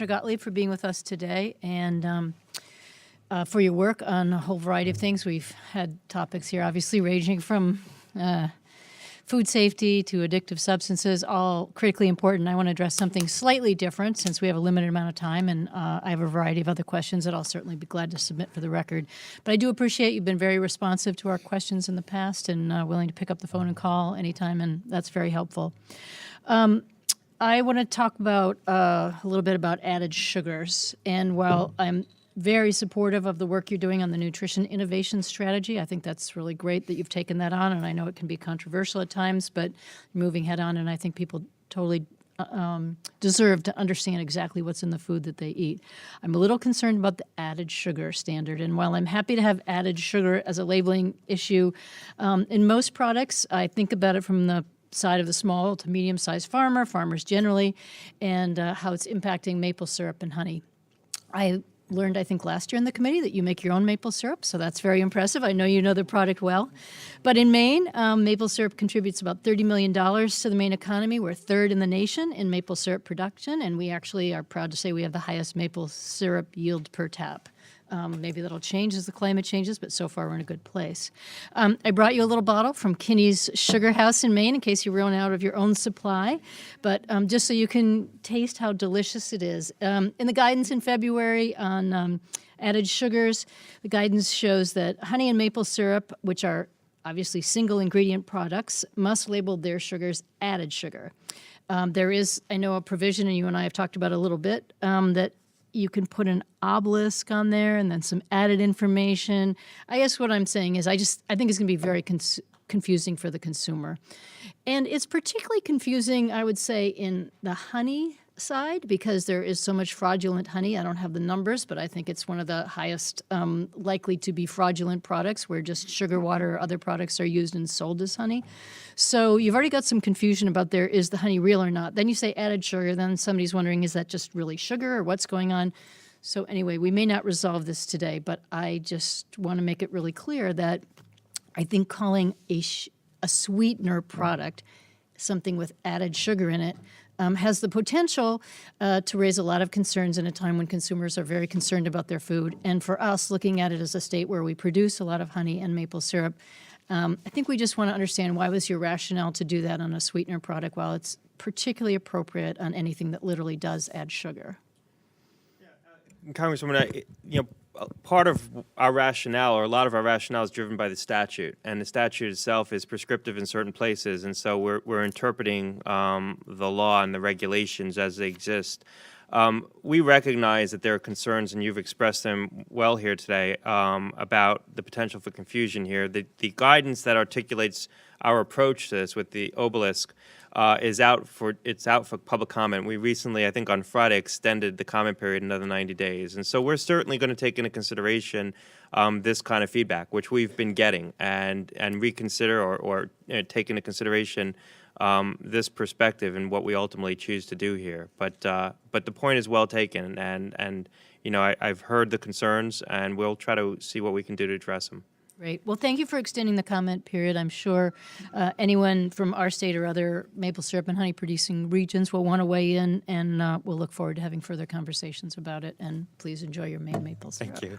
Commissioner Gottlieb, for being with us today and for your work on a whole variety of things. We've had topics here, obviously, ranging from food safety to addictive substances, all critically important. I want to address something slightly different since we have a limited amount of time, and I have a variety of other questions that I'll certainly be glad to submit for the record. But I do appreciate you've been very responsive to our questions in the past and willing to pick up the phone and call anytime, and that's very helpful. I want to talk about a little bit about added sugars, and while I'm very supportive of the work you're doing on the nutrition innovation strategy. I think that's really great that you've taken that on, and I know it can be controversial at times, but moving head on, and I think people totally deserve to understand exactly what's in the food that they eat. I'm a little concerned about the added sugar standard, and while I'm happy to have added sugar as a labeling issue, in most products, I think about it from the side of the small to medium-sized farmers generally, and how it's impacting maple syrup and honey. I learned, I think, last year in the committee that you make your own maple syrup, so that's very impressive. I know you know the product well. But in Maine, maple syrup contributes about $30 million to the Maine economy. We're third in the nation in maple syrup production, and we actually are proud to say we have the highest maple syrup yield per tap. Maybe that'll change as the climate changes, but so far we're in a good place. I brought you a little bottle from Kinney's Sugar House in Maine in case you run out of your own supply, but just so you can taste how delicious it is. In the guidance in February on added sugars, the guidance shows that honey and maple syrup, which are obviously single ingredient products, must label their sugars added sugar. There is, I know, a provision, and you and I have talked about it a little bit, that you can put an obelisk on there and then some added information. I guess what I'm saying is I think it's going to be very confusing for the consumer. And it's particularly confusing, I would say, in the honey side because there is so much fraudulent honey. I don't have the numbers, but I think it's one of the highest likely to be fraudulent products where just sugar water or other products are used and sold as honey. So you've already got some confusion about is the honey real or not. Then you say added sugar, then somebody's wondering, is that just really sugar or what's going on? So anyway, we may not resolve this today, but I just want to make it really clear that I think calling a sweetener product something with added sugar in it has the potential to raise a lot of concerns in a time when consumers are very concerned about their food. And for us, looking at it as a state where we produce a lot of honey and maple syrup, I think we just want to understand why was your rationale to do that on a sweetener product while it's particularly appropriate on anything that literally does add sugar. Yeah, Congresswoman, part of our rationale, or a lot of our rationale, is driven by the statute, and the statute itself is prescriptive in certain places, and so we're interpreting the law and the regulations as they exist. We recognize that there are concerns, and you've expressed them well here today, about the potential for confusion here. The guidance that articulates our approach to this with the obelisk is out for public comment. We recently, I think on Friday, extended the comment period another 90 days. And so we're certainly going to take into consideration this kind of feedback, which we've been getting, and reconsider or take into consideration this perspective and what we ultimately choose to do here. But the point is well taken, and I've heard the concerns, and we'll try to see what we can do to address them. Great. Well, thank you for extending the comment period. I'm sure anyone from our state or other maple syrup and honey producing regions will want to weigh in, and we'll look forward to having further conversations about it. And please enjoy your Maine maple syrup. Thank you.